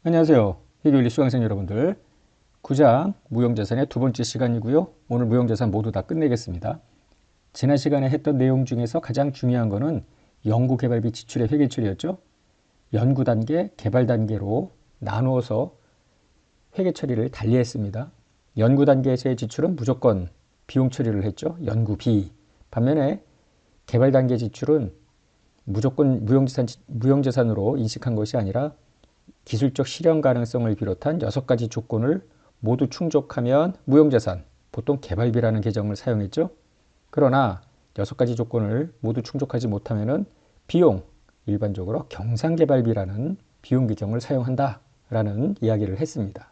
안녕하세요. 회계윤리 수강생 여러분들. 9장 무형자산의 두 번째 시간이고요. 오늘 무형자산 모두 다 끝내겠습니다. 지난 시간에 했던 내용 중에서 가장 중요한 거는 연구개발비 지출의 회계처리였죠. 연구단계, 개발단계로 나누어서 회계처리를 달리했습니다. 연구단계에서의 지출은 무조건 비용 처리를 했죠. 연구비. 반면에 개발단계 지출은 무조건 무형자산으로 인식한 것이 아니라 기술적 실현 가능성을 비롯한 6가지 조건을 모두 충족하면 무형자산, 보통 개발비라는 개정을 사용했죠. 그러나 6가지 조건을 모두 충족하지 못하면 비용, 일반적으로 경상개발비라는 비용 규정을 사용한다라는 이야기를 했습니다.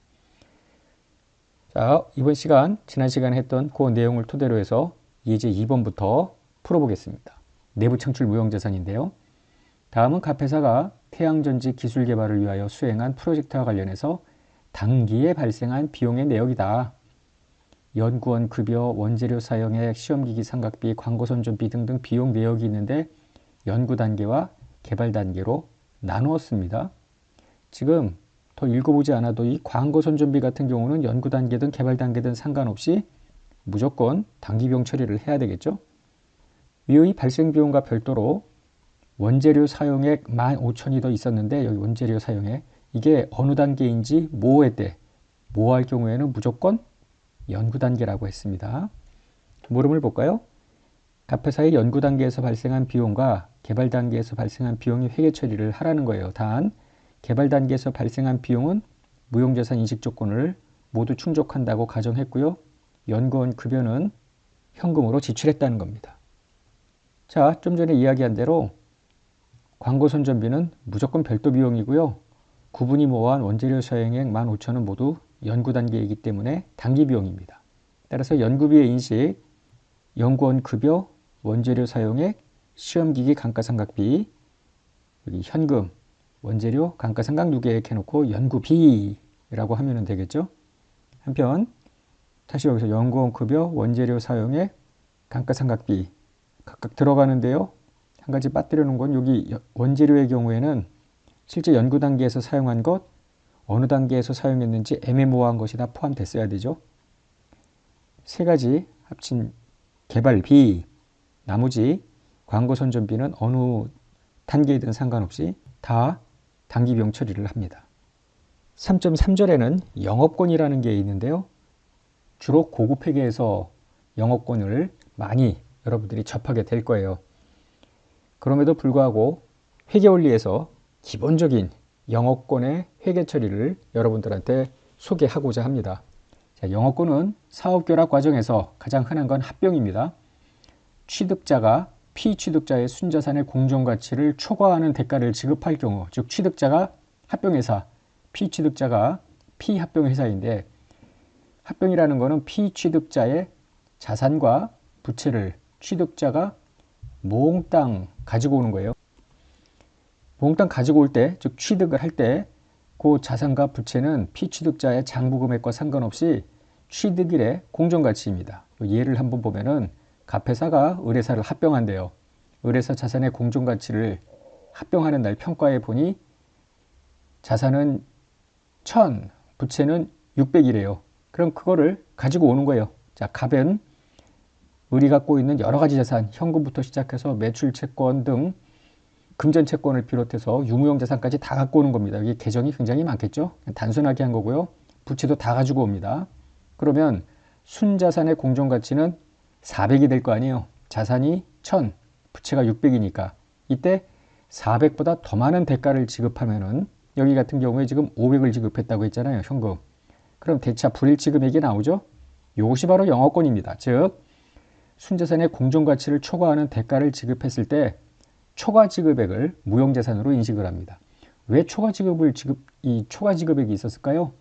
자, 이번 시간, 지난 시간에 했던 그 내용을 토대로 해서 예제 2번부터 풀어보겠습니다. 내부 창출 무형자산인데요. 다음은 갑회사가 태양전지 기술 개발을 위하여 수행한 프로젝트와 관련해서 당기에 발생한 비용의 내역이다. 연구원 급여, 원재료 사용액, 시험기기 상각비, 광고 선전비 등등 비용 내역이 있는데 연구 단계와 개발 단계로 나누었습니다. 지금 더 읽어보지 않아도 이 광고 선전비 같은 경우는 연구 단계든 개발 단계든 상관없이 무조건 당기 비용 처리를 해야 되겠죠. 위의 발생 비용과 별도로 원재료 사용액 15,000이 더 있었는데 여기 원재료 사용액 이게 어느 단계인지 모호할 때 모호할 경우에는 무조건 연구 단계라고 했습니다. 물음을 볼까요? 갑회사의 연구 단계에서 발생한 비용과 개발 단계에서 발생한 비용의 회계 처리를 하라는 거예요. 단 개발 단계에서 발생한 비용은 무형자산 인식 조건을 모두 충족한다고 가정했고요. 연구원 급여는 현금으로 지출했다는 겁니다. 자, 좀 전에 이야기한 대로 광고 선전비는 무조건 별도 비용이고요. 구분이 모호한 원재료 사용액 15,000은 모두 연구 단계이기 때문에 단기 비용입니다. 따라서 연구비의 인식, 연구원 급여, 원재료 사용액, 시험기기 감가상각비, 여기 현금, 원재료, 감가상각 누계액 해놓고 연구비라고 하면 되겠죠. 한편 다시 여기서 연구원 급여, 원재료 사용액, 감가상각비 각각 들어가는데요. 한 가지 빠뜨려 놓은 건 여기 원재료의 경우에는 실제 연구 단계에서 사용한 것, 어느 단계에서 사용했는지 애매모호한 것이 다 포함됐어야 되죠. 세 가지 합친 개발비, 나머지 광고 선전비는 어느 단계이든 상관없이 다 단기 비용 처리를 합니다. 3.3절에는 영업권이라는 게 있는데요. 주로 고급 회계에서 영업권을 많이 여러분들이 접하게 될 거예요. 그럼에도 불구하고 회계원리에서 기본적인 영업권의 회계 처리를 여러분들한테 소개하고자 합니다. 자, 영업권은 사업결합 과정에서 가장 흔한 건 합병입니다. 취득자가 피취득자의 순자산의 공정가치를 초과하는 대가를 지급할 경우, 즉 취득자가 합병회사, 피취득자가 피합병회사인데 합병이라는 것은 피취득자의 자산과 부채를 취득자가 몽땅 가지고 오는 거예요. 몽땅 가지고 올 때, 즉 취득을 할 때 그 자산과 부채는 피취득자의 장부 금액과 상관없이 취득일의 공정가치입니다. 예를 한번 보면은 갑회사가 의뢰사를 합병한대요. 의뢰사 자산의 공정가치를 합병하는 날 평가해 보니 자산은 1000, 부채는 600이래요. 그럼 그거를 가지고 오는 거예요. 자, 갑은 을이 갖고 있는 여러 가지 자산, 현금부터 시작해서 매출 채권 등 금전 채권을 비롯해서 유무형 자산까지 다 갖고 오는 겁니다. 이게 계정이 굉장히 많겠죠. 단순하게 한 거고요. 부채도 다 가지고 옵니다. 그러면 순자산의 공정가치는 400이 될 거 아니에요. 자산이 1000, 부채가 600이니까 이때 400보다 더 많은 대가를 지급하면은 여기 같은 경우에 지금 500을 지급했다고 했잖아요. 현금. 그럼 대차 불일치 금액이 나오죠. 이것이 바로 영업권입니다. 즉 순자산의 공정가치를 초과하는 대가를 지급했을 때 초과 지급액을 무형자산으로 인식을 합니다. 왜 초과 지급액이 있었을까요?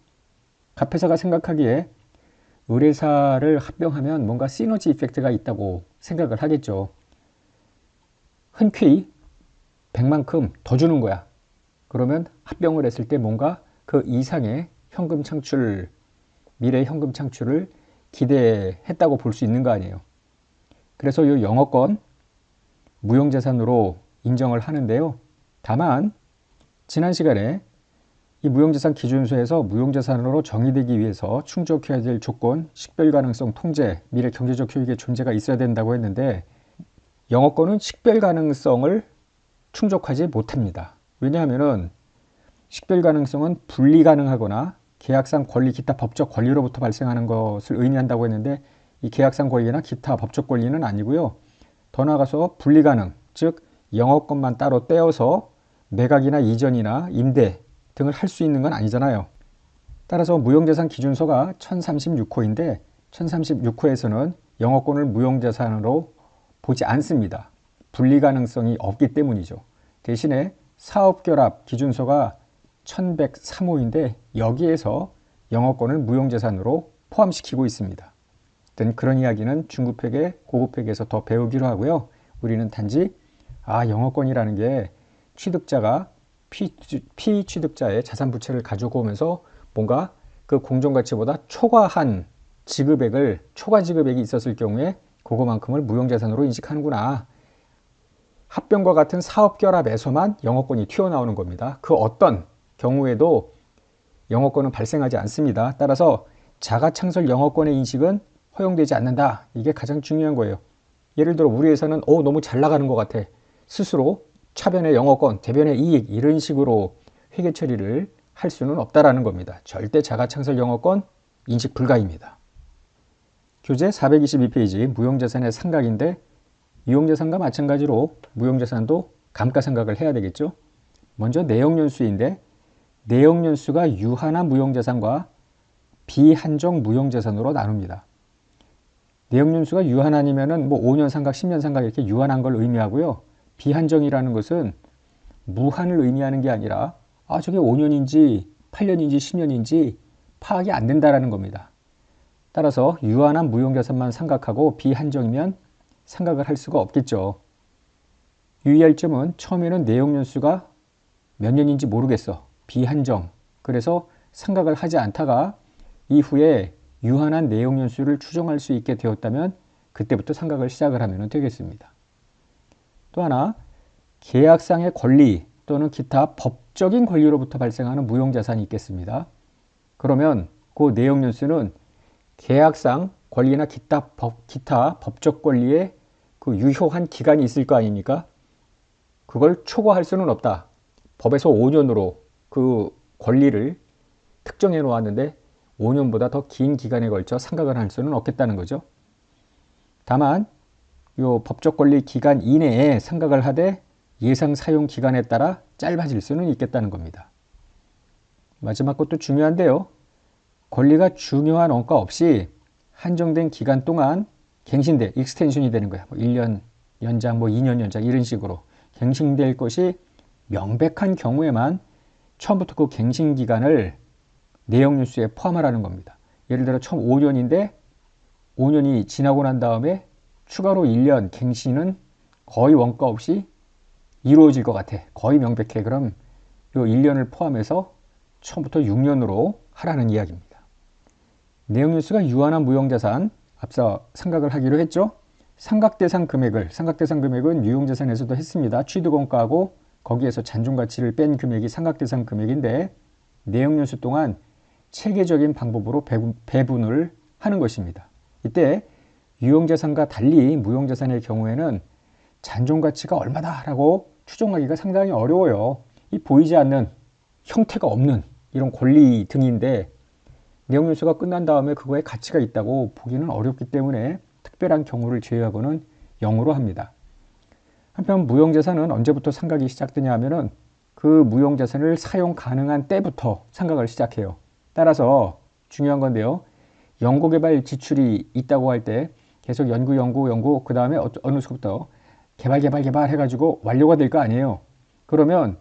갑회사가 생각하기에 의뢰사를 합병하면 뭔가 시너지 이펙트가 있다고 생각을 하겠죠. 흔쾌히 100만큼 더 주는 거야. 그러면 합병을 했을 때 뭔가 그 이상의 현금 창출, 미래 현금 창출을 기대했다고 볼 수 있는 거 아니에요. 그래서 이 영업권 무형자산으로 인정을 하는데요. 다만 지난 시간에 이 무형자산 기준서에서 무형자산으로 정의되기 위해서 충족해야 될 조건, 식별 가능성, 통제, 미래 경제적 효익의 존재가 있어야 된다고 했는데 영어권은 식별 가능성을 충족하지 못합니다. 왜냐하면 식별 가능성은 분리 가능하거나 계약상 권리, 기타 법적 권리로부터 발생하는 것을 의미한다고 했는데 이 계약상 권리나 기타 법적 권리는 아니고요. 더 나아가서 분리 가능, 즉 영어권만 따로 떼어서 매각이나 이전이나 임대 등을 할 수 있는 건 아니잖아요. 따라서 무형자산 기준서가 1036호인데 1036호에서는 영어권을 무형자산으로 보지 않습니다. 분리 가능성이 없기 때문이죠. 대신에 사업결합 기준서가 1103호인데 여기에서 영어권을 무형자산으로 포함시키고 있습니다. 그런 이야기는 중급회계, 고급회계에서 더 배우기로 하고요. 우리는 단지 영어권이라는 게 취득자가 피취득자의 자산부채를 가지고 오면서 뭔가 그 공정가치보다 초과 지급액이 있었을 경우에 그거만큼을 무형자산으로 인식하는구나. 합병과 같은 사업결합에서만 영어권이 튀어나오는 겁니다. 그 어떤 경우에도 영어권은 발생하지 않습니다. 따라서 자가창설 영어권의 인식은 허용되지 않는다. 이게 가장 중요한 거예요. 예를 들어 우리 회사는 너무 잘 나가는 것 같아. 스스로 차변의 영어권, 대변의 이익 이런 식으로 회계 처리를 할 수는 없다라는 겁니다. 절대 자가창설 영어권 인식 불가입니다. 교재 422페이지 무형자산의 상각인데 유형자산과 마찬가지로 무형자산도 감가상각을 해야 되겠죠. 먼저 내역연수인데 내역연수가 유한한 무형자산과 비한정 무형자산으로 나눕니다. 내역연수가 유한한이면은 5년 상각, 10년 상각 이렇게 유한한 걸 의미하고요. 비한정이라는 것은 무한을 의미하는 게 아니라 저게 5년인지 8년인지 10년인지 파악이 안 된다라는 겁니다. 따라서 유한한 무형자산만 상각하고 비한정이면 상각을 할 수가 없겠죠. 유의할 점은 처음에는 내역연수가 몇 년인지 모르겠어. 비한정. 그래서 상각을 하지 않다가 이후에 유한한 내역연수를 추정할 수 있게 되었다면 그때부터 상각을 시작을 하면 되겠습니다. 또 하나, 계약상의 권리 또는 기타 법적인 권리로부터 발생하는 무형자산이 있겠습니다. 그러면 그 내역연수는 계약상 권리나 기타 법적 권리에 그 유효한 기간이 있을 거 아닙니까? 그걸 초과할 수는 없다. 법에서 5년으로 그 권리를 특정해 놓았는데 5년보다 더 긴 기간에 걸쳐 상각을 할 수는 없겠다는 거죠. 다만 요 법적 권리 기간 이내에 상각을 하되 예상 사용 기간에 따라 짧아질 수는 있겠다는 겁니다. 마지막 것도 중요한데요. 권리가 중요한 원가 없이 한정된 기간 동안 갱신돼, 익스텐션이 되는 거야. 1년 연장, 2년 연장 이런 식으로 갱신될 것이 명백한 경우에만 처음부터 그 갱신 기간을 내역연수에 포함하라는 겁니다. 예를 들어 처음 5년인데 5년이 지나고 난 다음에 추가로 1년 갱신은 거의 원가 없이 이루어질 것 같아. 거의 명백해. 그럼 요 1년을 포함해서 처음부터 6년으로 하라는 이야기입니다. 내역연수가 유한한 무형자산, 앞서 상각을 하기로 했죠. 상각대상 금액은 유형자산에서도 했습니다. 취득원가하고 거기에서 잔존가치를 뺀 금액이 상각대상 금액인데 내역연수 동안 체계적인 방법으로 배분을 하는 것입니다. 이때 유형자산과 달리 무형자산의 경우에는 잔존가치가 얼마다라고 추정하기가 상당히 어려워요. 이 보이지 않는 형태가 없는 이런 권리 등인데 내역연수가 끝난 다음에 그거에 가치가 있다고 보기는 어렵기 때문에 특별한 경우를 제외하고는 0으로 합니다. 한편 무형자산은 언제부터 상각이 시작되냐 하면은 그 무형자산을 사용 가능한 때부터 상각을 시작해요. 따라서 중요한 건데요. 연구개발 지출이 있다고 할 때 계속 연구 그 다음에 어느 순간부터 개발 해가지고 완료가 될 거 아니에요. 그러면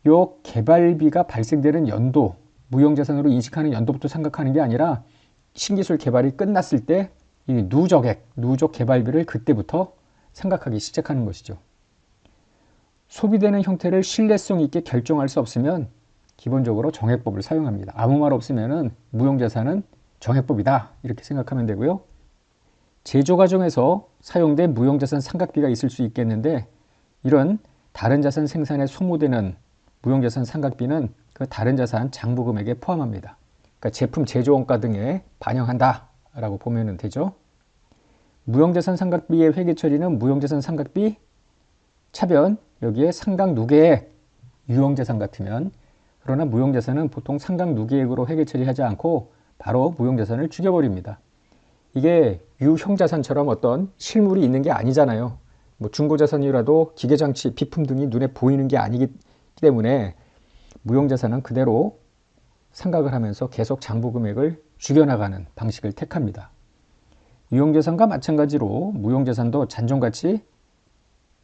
요 개발비가 발생되는 연도, 무형자산으로 인식하는 연도부터 생각하는 게 아니라 신기술 개발이 끝났을 때 이 누적 개발비를 그때부터 생각하기 시작하는 것이죠. 소비되는 형태를 신뢰성 있게 결정할 수 없으면 기본적으로 정액법을 사용합니다. 아무 말 없으면은 무형자산은 정액법이다 이렇게 생각하면 되고요. 제조 과정에서 사용된 무형자산 상각비가 있을 수 있겠는데 이런 다른 자산 생산에 소모되는 무형자산 삼각비는 그 다른 자산 장부금액에 포함합니다. 그러니까 제품 제조원가 등에 반영한다 라고 보면 되죠. 무형자산 삼각비의 회계 처리는 무형자산 삼각비 차변 여기에 상각 누계액 유형자산 같으면, 그러나 무형자산은 보통 상각 누계액으로 회계 처리하지 않고 바로 무형자산을 죽여버립니다. 이게 유형자산처럼 어떤 실물이 있는 게 아니잖아요. 뭐 중고자산이라도 기계장치, 비품 등이 눈에 보이는 게 아니기 때문에 무형자산은 그대로 상각을 하면서 계속 장부금액을 죽여나가는 방식을 택합니다. 유형자산과 마찬가지로 무형자산도 잔존가치,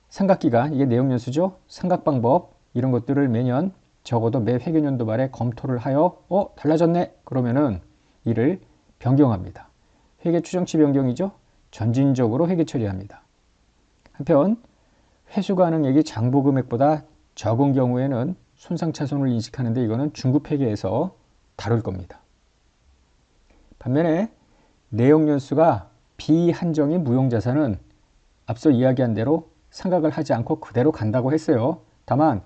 상각기간, 이게 내용연수죠. 상각방법 이런 것들을 매년 적어도 매 회계연도 말에 검토를 하여 달라졌네 그러면은 이를 변경합니다. 회계 추정치 변경이죠. 점진적으로 회계 처리합니다. 한편 회수 가능액이 장부금액보다 적은 경우에는 손상차손을 인식하는데 이거는 중급회계에서 다룰 겁니다. 반면에 내역연수가 비한정인 무형자산은 앞서 이야기한 대로 상각을 하지 않고 그대로 간다고 했어요. 다만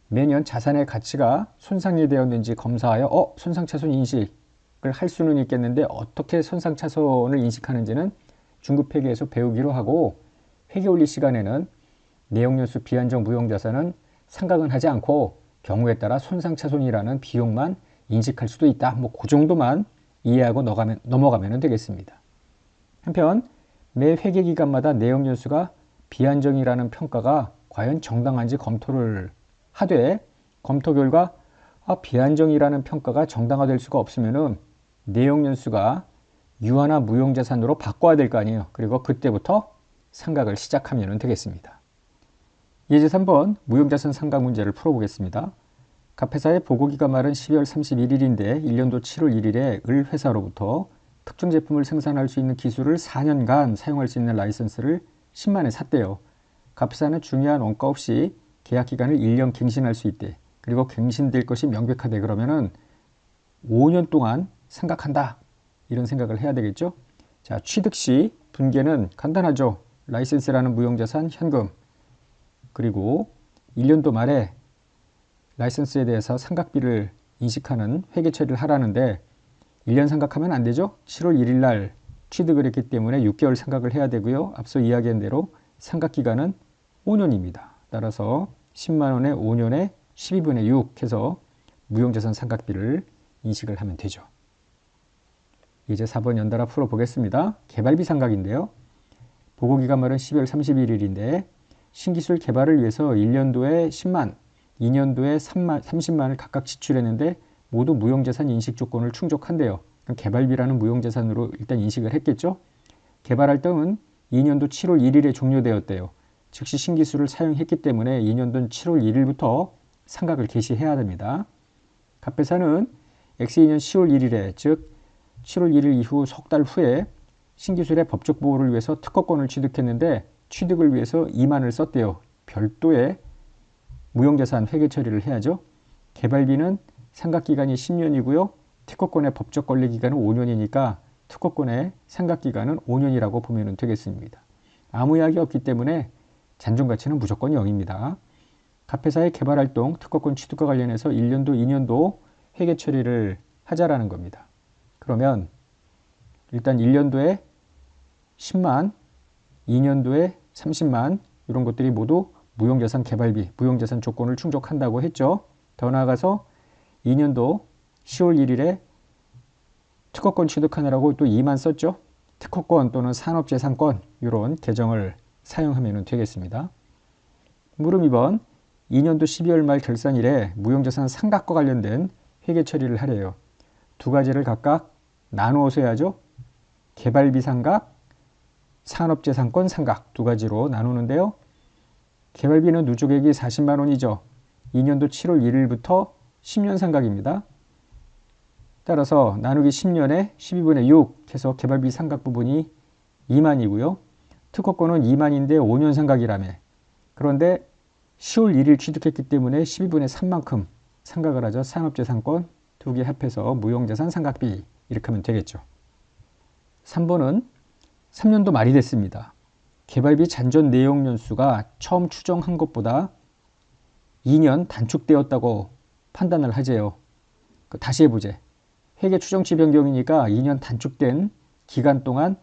매년 자산의 가치가 손상이 되었는지 검사하여 손상차손 인식을 할 수는 있겠는데 어떻게 손상차손을 인식하는지는 중급회계에서 배우기로 하고, 회계올리 시간에는 내역연수 비한정 무형자산은 상각은 하지 않고 경우에 따라 손상차손이라는 비용만 인식할 수도 있다. 뭐 그 정도만 이해하고 넘어가면 되겠습니다. 한편 매 회계기간마다 내역연수가 비한정이라는 평가가 과연 정당한지 검토를 하되, 검토 결과 비한정이라는 평가가 정당화될 수가 없으면은 내역연수가 유한화 무형자산으로 바꿔야 될 거 아니에요. 그리고 그때부터 상각을 시작하면 되겠습니다. 예제 3번 무형자산 상각 문제를 풀어보겠습니다. 갑회사의 보고기간 말은 12월 31일인데 1년도 7월 1일에 을 회사로부터 특정 제품을 생산할 수 있는 기술을 4년간 사용할 수 있는 라이선스를 10만에 샀대요. 갑회사는 중요한 원가 없이 계약기간을 1년 갱신할 수 있대. 그리고 갱신될 것이 명백하대. 그러면은 5년 동안 상각한다. 이런 생각을 해야 되겠죠. 자, 취득 시 분계는 간단하죠. 라이선스라는 무형자산 현금, 그리고 1년도 말에 라이선스에 대해서 상각비를 인식하는 회계 처리를 하라는데 1년 상각하면 안 되죠. 7월 1일 날 취득을 했기 때문에 6개월 상각을 해야 되고요. 앞서 이야기한 대로 상각기간은 5년입니다. 따라서 10만 원에 5년에 12분의 6 해서 무형자산 상각비를 인식을 하면 되죠. 이제 4번 연달아 풀어보겠습니다. 개발비 상각인데요. 보고기간 말은 12월 31일인데 신기술 개발을 위해서 1년도에 10만, 2년도에 30만을 각각 지출했는데 모두 무형자산 인식 조건을 충족한대요. 그럼 개발비라는 무형자산으로 일단 인식을 했겠죠. 개발활동은 2년도 7월 1일에 종료되었대요. 즉시 신기술을 사용했기 때문에 2년도 7월 1일부터 상각을 개시해야 됩니다. 갑회사는 X2년 10월 1일에 즉 7월 1일 이후 석 달 후에 신기술의 법적 보호를 위해서 특허권을 취득했는데 취득을 위해서 2만을 썼대요. 별도의 무형자산 회계 처리를 해야죠. 개발비는 상각기간이 10년이고요. 특허권의 법적 권리기간은 5년이니까 특허권의 상각기간은 5년이라고 보면 되겠습니다. 아무 이야기 없기 때문에 잔존가치는 무조건 0입니다. 갑회사의 개발활동, 특허권 취득과 관련해서 1년도, 2년도 회계 처리를 하자라는 겁니다. 그러면 일단 1년도에 10만, 2년도에 30만 이런 것들이 모두 무형자산 개발비, 무형자산 조건을 충족한다고 했죠. 더 나아가서 2년도 10월 1일에 특허권 취득하느라고 또 2만 썼죠. 특허권 또는 산업재산권 이런 계정을 사용하면 되겠습니다. 물음 2번 2년도 12월 말 결산일에 무형자산 상각과 관련된 회계 처리를 하래요. 두 가지를 각각 나누어서 해야죠. 개발비 상각, 산업재산권 상각 두 가지로 나누는데요. 개발비는 누적액이 40만 원이죠. 2년도 7월 1일부터 10년 상각입니다. 따라서 나누기 10년에 12분의 6 해서 개발비 상각 부분이 2만이고요. 특허권은 2만인데 5년 상각이라며. 그런데 10월 1일 취득했기 때문에 12분의 3만큼 상각을 하죠. 산업재산권 두 개 합해서 무형자산 상각비 이렇게 하면 되겠죠. 3번은 3년도 말이 됐습니다. 개발비 잔존 내역 연수가 처음 추정한 것보다 2년 단축되었다고 판단을 하재요. 다시 해보제. 회계 추정치 변경이니까 2년 단축된 기간 동안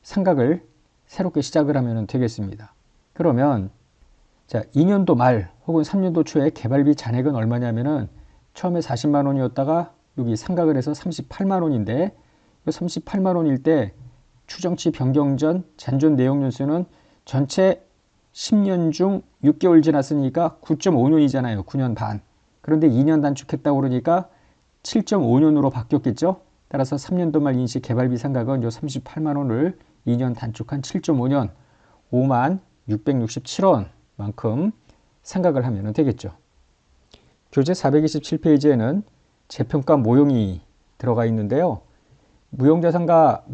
상각을 새롭게 시작을 하면 되겠습니다. 그러면 자, 2년도 말 혹은 3년도 초에 개발비 잔액은 얼마냐면은 처음에 40만 원이었다가 여기 상각을 해서 38만 원인데 이 38만 원일 때 추정치 변경 전 잔존 내역 년수는 전체 10년 중 6개월 지났으니까 9.5년이잖아요. 9년 반. 그런데 2년 단축했다고 그러니까 7.5년으로 바뀌었겠죠. 따라서 3년도 말 인시 개발비 상각은 요 38만 원을 2년 단축한 7.5년 5만 667원 만큼 상각을 하면 되겠죠. 교재 427페이지에는 재평가 모형이 들어가 있는데요. 무형자산과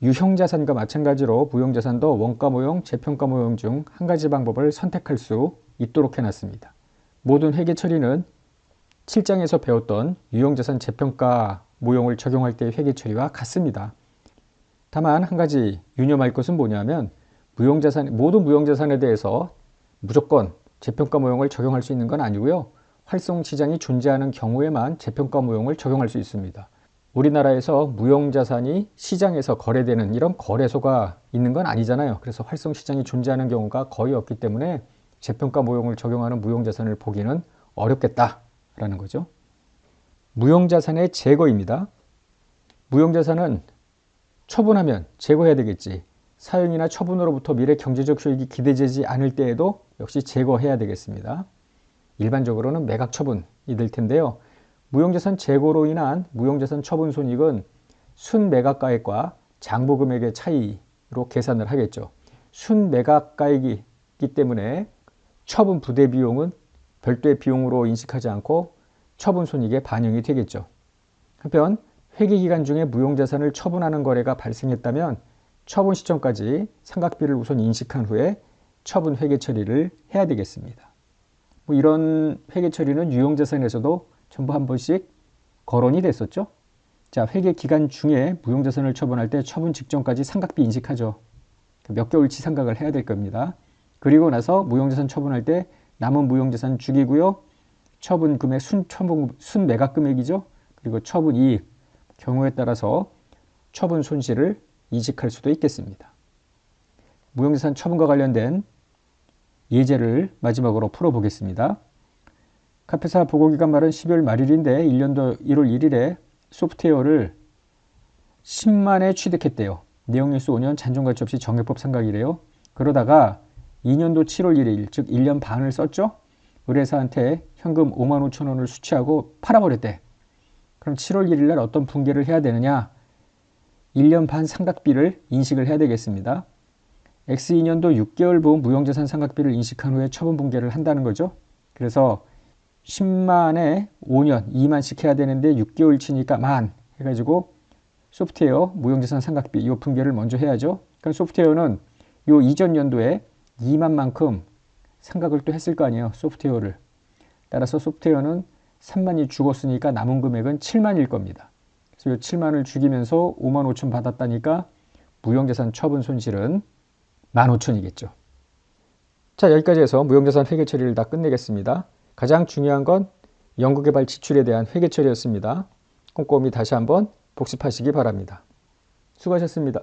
유형자산과 마찬가지로 무형자산도 원가 모형, 재평가 모형 중 한 가지 방법을 선택할 수 있도록 해놨습니다. 모든 회계 처리는 7장에서 배웠던 유형자산 재평가 모형을 적용할 때의 회계 처리와 같습니다. 다만 한 가지 유념할 것은 뭐냐면 모든 무형자산에 대해서 무조건 재평가 모형을 적용할 수 있는 건 아니고요. 활성시장이 존재하는 경우에만 재평가 모형을 적용할 수 있습니다. 우리나라에서 무형자산이 시장에서 거래되는 이런 거래소가 있는 건 아니잖아요. 그래서 활성시장이 존재하는 경우가 거의 없기 때문에 재평가 모형을 적용하는 무형자산을 보기는 어렵겠다라는 거죠. 무형자산의 제거입니다. 무형자산은 처분하면 제거해야 되겠지. 사용이나 처분으로부터 미래 경제적 효익이 기대되지 않을 때에도 역시 제거해야 되겠습니다. 일반적으로는 매각 처분이 될 텐데요. 무형자산 제거로 인한 무형자산 처분 손익은 순매각가액과 장부금액의 차이로 계산을 하겠죠. 순매각가액이기 때문에 처분 부대 비용은 별도의 비용으로 인식하지 않고 처분 손익에 반영이 되겠죠. 한편 회계기간 중에 무형자산을 처분하는 거래가 발생했다면 처분 시점까지 상각비를 우선 인식한 후에 처분 회계 처리를 해야 되겠습니다. 이런 회계 처리는 유형자산에서도 전부 한 번씩 거론이 됐었죠. 자, 회계 기간 중에 무형자산을 처분할 때 처분 직전까지 상각비 인식하죠. 몇 개월치 상각을 해야 될 겁니다. 그리고 나서 무형자산 처분할 때 남은 무형자산 죽이고요. 처분 금액 순매각 금액이죠. 그리고 처분 이익 경우에 따라서 처분 손실을 이직할 수도 있겠습니다. 무형자산 처분과 관련된 예제를 마지막으로 풀어보겠습니다. 카페사 보고기간 말은 12월 말일인데 1년도 1월 1일에 소프트웨어를 10만에 취득했대요. 내용연수 5년 잔존가치 없이 정액법 상각이래요. 그러다가 2년도 7월 1일 즉 1년 반을 썼죠. 의뢰사한테 현금 5만 5천 원을 수취하고 팔아버렸대. 그럼 7월 1일 날 어떤 분계를 해야 되느냐? 1년 반 상각비를 인식을 해야 되겠습니다. X2년도 6개월 분 무형자산 상각비를 인식한 후에 처분 분계를 한다는 거죠. 그래서 10만에 5년 2만씩 해야 되는데 6개월 치니까 만 해가지고 소프트웨어 무형자산 상각비 이 분계를 먼저 해야죠. 그럼 소프트웨어는 요 이전 연도에 2만만큼 상각을 또 했을 거 아니에요. 소프트웨어를. 따라서 소프트웨어는 3만이 죽었으니까 남은 금액은 7만일 겁니다. 그래서 이 7만을 죽이면서 5만 5천 받았다니까 무형자산 처분 손실은 15,000이겠죠. 자, 여기까지 해서 무형자산 회계 처리를 다 끝내겠습니다. 가장 중요한 건 연구개발 지출에 대한 회계 처리였습니다. 꼼꼼히 다시 한번 복습하시기 바랍니다. 수고하셨습니다.